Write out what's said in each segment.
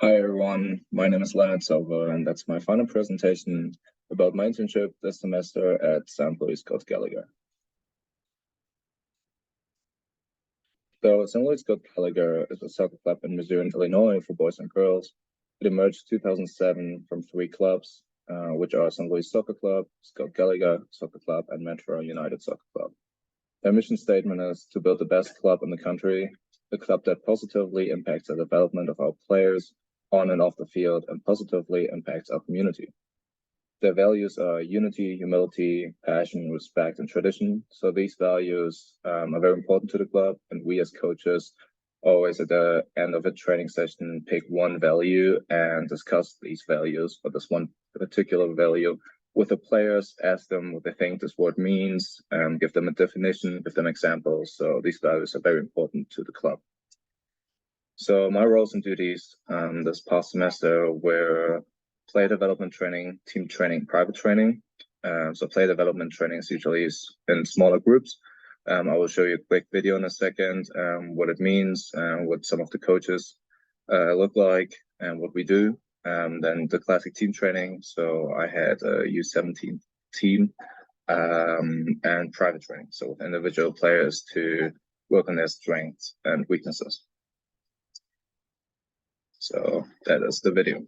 Hi everyone, my name is Sowa, and that's my final presentation about my internship this semester at St. Louis Gallagher. So St. Louis Gallagher is a soccer club in Missouri, Illinois for boys and girls. It emerged 2007 from three clubs, which are St. Louis Soccer Club, Scott Gallagher Soccer Club, and Metro United Soccer Club. Their mission statement is to build the best club in the country, a club that positively impacts the development of our players on and off the field and positively impacts our community. Their values are unity, humility, passion, respect, and tradition. So these values are very important to the club, and we as coaches always at the end of a training session pick one value and discuss these values for this one particular value with the players, ask them what they think this word means, give them a definition, give them examples. So these values are very important to the club. So my roles and duties this past semester were player development training, team training, private training. So player development training is usually in smaller groups. I will show you a quick video in a second, what it means, what some of the coaches look like, and what we do. Then the classic team training. So I had a U17 team and private training. So with individual players to work on their strengths and weaknesses. So that is the video.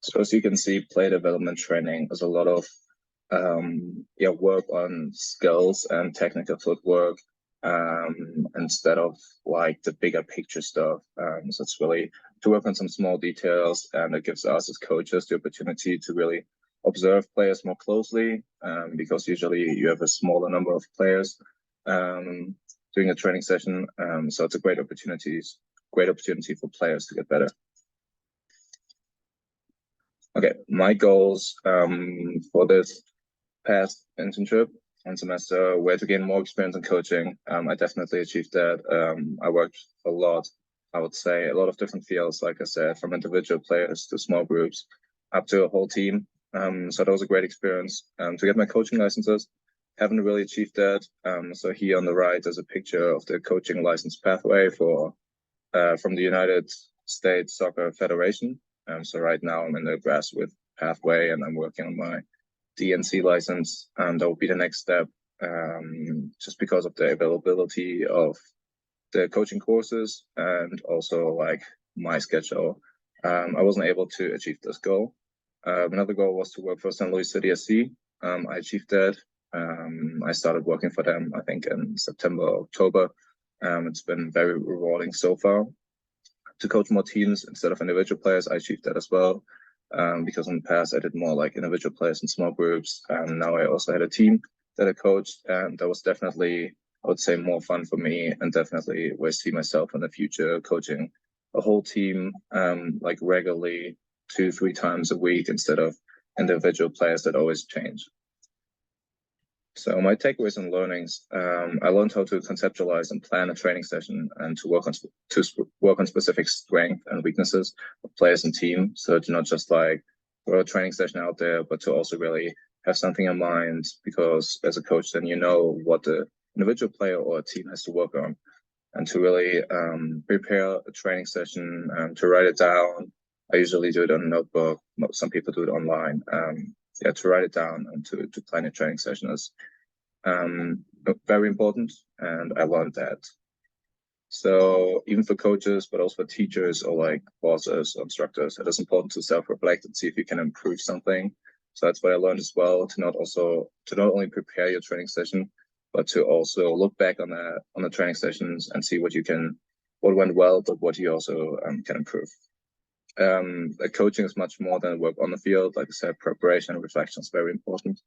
So as you can see, play development training is a lot of work on skills and technical footwork instead of like the bigger picture stuff. So it's really to work on some small details, and it gives us as coaches the opportunity to really observe players more closely because usually you have a smaller number of players doing a training session. So it's a great opportunity for players to get better. Okay, my goals for this past internship and semester were to gain more experience in coaching. I definitely achieved that. I worked a lot, I would say, a lot of different fields, like I said, from individual players to small groups, up to a whole team. So that was a great experience. To get my coaching licenses, haven't really achieved that. So here on the right is a picture of the coaching license pathway for from the United States Soccer Federation. So right now I'm in the grassroots pathway, and I'm working on my DNC license, and that will be the next step. Just because of the availability of the coaching courses and also like my schedule, I wasn't able to achieve this goal. Another goal was to work for St. Louis City SC. I achieved that. I started working for them, I think, in September, October. It's been very rewarding so far. To coach more teams instead of individual players, I achieved that as well. Because in the past I did more like individual players in small groups, and now I also had a team that I coached, and that was definitely, I would say, more fun for me, and definitely where I see myself in the future coaching a whole team like regularly 2-3 times a week instead of individual players that always change. So my takeaways and learnings, I learned how to conceptualize and plan a training session and to work on specific strengths and weaknesses of players and team. So to not just like throw a training session out there, but to also really have something in mind, because as a coach, then you know what the individual player or a team has to work on, and to really prepare a training session, to write it down. I usually do it on a notebook. Some people do it online. To write it down and to plan a training session is very important, and I learned that. So even for coaches, but also for teachers or like bosses or instructors, it is important to self-reflect and see if you can improve something. So that's what I learned as well, to not only prepare your training session, but to also look back on the training sessions and see what went well, but what you also can improve. Coaching is much more than work on the field. Like I said, preparation and reflection is very important.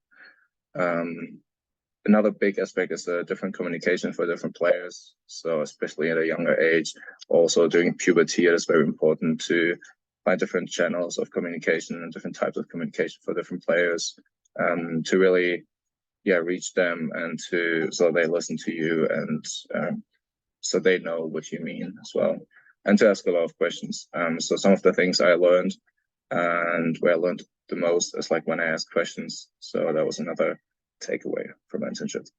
Another big aspect is the different communication for different players. So especially at a younger age, also during puberty, it is very important to find different channels of communication and different types of communication for different players, to really, reach them and so they listen to you and so they know what you mean as well, and to ask a lot of questions. So some of the things I learned and where I learned the most is like when I ask questions. So that was another takeaway from internship.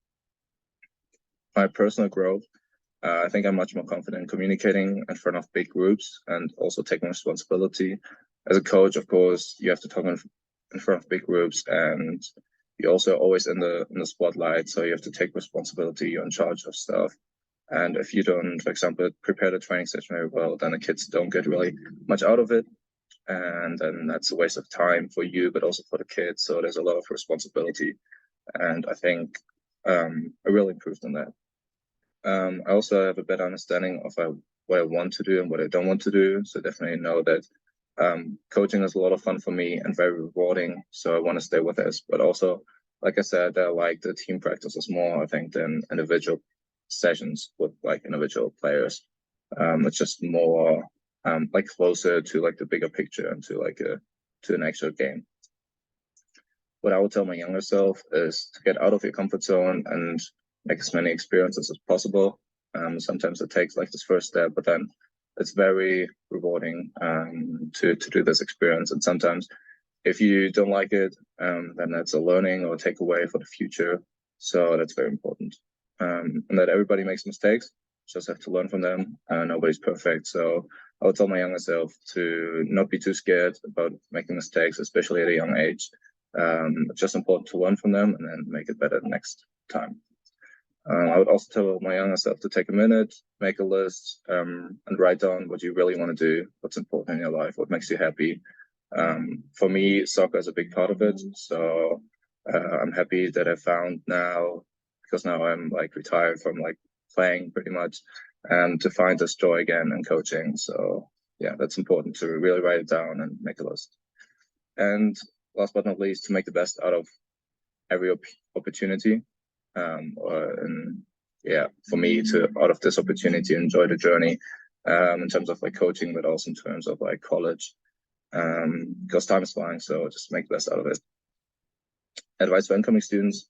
My personal growth, I think I'm much more confident communicating in front of big groups and also taking responsibility. As a coach, of course, you have to talk in front of big groups, and you're also always in the spotlight. So you have to take responsibility. You're in charge of stuff. And if you don't, for example, prepare the training session very well, then the kids don't get really much out of it. And then that's a waste of time for you, but also for the kids. So there's a lot of responsibility. And I think I really improved on that. I also have a better understanding of what I want to do and what I don't want to do. So definitely know that coaching is a lot of fun for me and very rewarding. So I want to stay with this. But also, like I said, I like the team practices more, I think, than individual sessions with like individual players. It's just more like closer to like the bigger picture and to an actual game. What I would tell my younger self is to get out of your comfort zone and make as many experiences as possible. Sometimes it takes like this first step, but then it's very rewarding to do this experience. And sometimes if you don't like it, then that's a learning or takeaway for the future. So that's very important. And that everybody makes mistakes, just have to learn from them. Nobody's perfect. So I would tell my younger self to not be too scared about making mistakes, especially at a young age. It's just important to learn from them and then make it better next time. I would also tell my younger self to take a minute, make a list, and write down what you really want to do, what's important in your life, what makes you happy. For me, soccer is a big part of it. So I'm happy that I found now, because now I'm like retired from like playing pretty much, and to find this joy again in coaching. So yeah, that's important to really write it down and make a list. And last but not least, to make the best out of every opportunity. For me to out of this opportunity enjoy the journey in terms of like coaching, but also in terms of like college, because time is flying, so just make the best out of it. Advice for incoming students: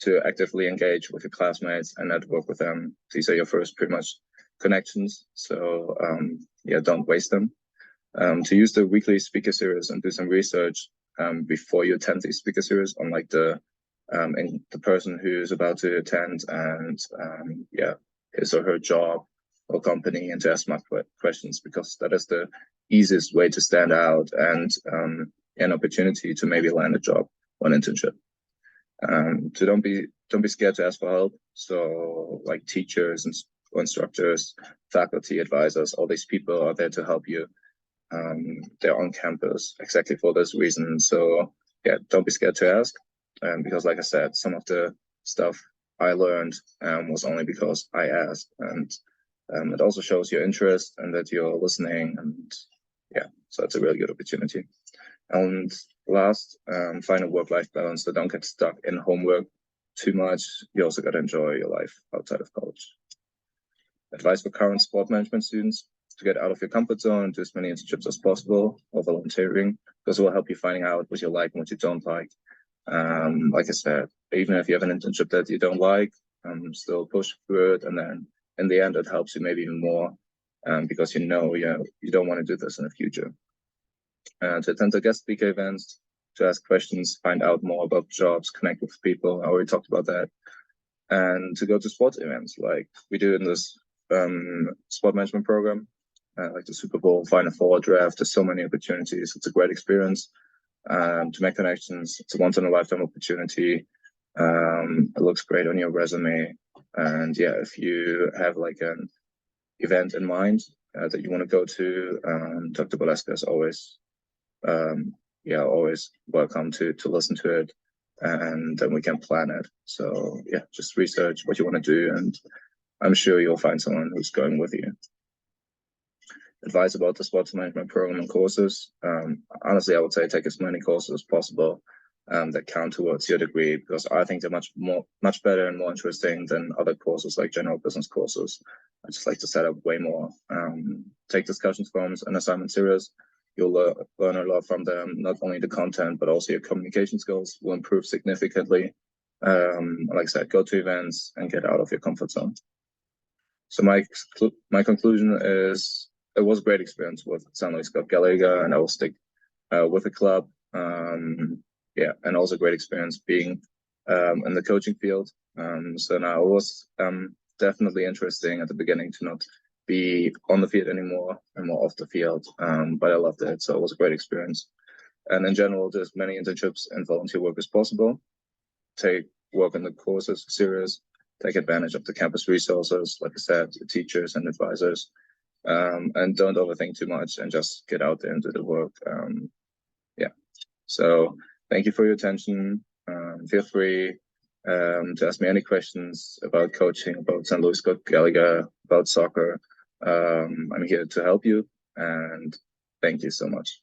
to actively engage with your classmates and network with them. These are your first pretty much connections, so don't waste them. To use the weekly speaker series and do some research before you attend the speaker series on like the person who's about to attend and his or her job or company, and to ask smart questions, because that is the easiest way to stand out and an opportunity to maybe land a job or an internship. So don't be scared to ask for help. So like teachers and instructors, faculty, advisors, all these people are there to help you. They're on campus exactly for this reason. So yeah, don't be scared to ask. Because like I said, some of the stuff I learned was only because I asked, and it also shows your interest and that you're listening, and so it's a really good opportunity. And last, find a work-life balance, so don't get stuck in homework too much. You also got to enjoy your life outside of college. Advice for current sport management students: to get out of your comfort zone and do as many internships as possible or volunteering, because it will help you finding out what you like and what you don't like. Like I said, even if you have an internship that you don't like, still push through it, and then in the end it helps you maybe even more, because you don't want to do this in the future. To attend the guest speaker events, to ask questions, find out more about jobs, connect with people. I already talked about that. And to go to sports events like we do in this sport management program, like the Super Bowl, Final Four, draft. There's so many opportunities. It's a great experience. To make connections. It's a once-in-a-lifetime opportunity. It looks great on your resume. And if you have like an event in mind that you want to go to, Dr. Boleska is always welcome to listen to it, and then we can plan it. So just research what you want to do, and I'm sure you'll find someone who's going with you. Advice about the sports management program and courses: honestly, I would say take as many courses as possible. that count towards your degree, because I think they're much better and more interesting than other courses like general business courses. I just like to set up way more. Take discussion forums and assignment serious. You'll learn a lot from them. Not only the content, but also your communication skills will improve significantly. Like I said, go to events and get out of your comfort zone. So my conclusion is it was a great experience with San Luis Gallagher, and I will stick with the club. Yeah, and also great experience being in the coaching field. So now it was definitely interesting at the beginning to not be on the field anymore and more off the field, but I loved it. So it was a great experience. And in general, there's many internships and volunteer work as possible. Take work in the courses serious. Take advantage of the campus resources, like I said, the teachers and advisors, and don't overthink too much and just get out there and do the work. Yeah. So thank you for your attention. Feel free to ask me any questions about coaching, about St. Louis Gallagher, about soccer. I'm here to help you, and thank you so much.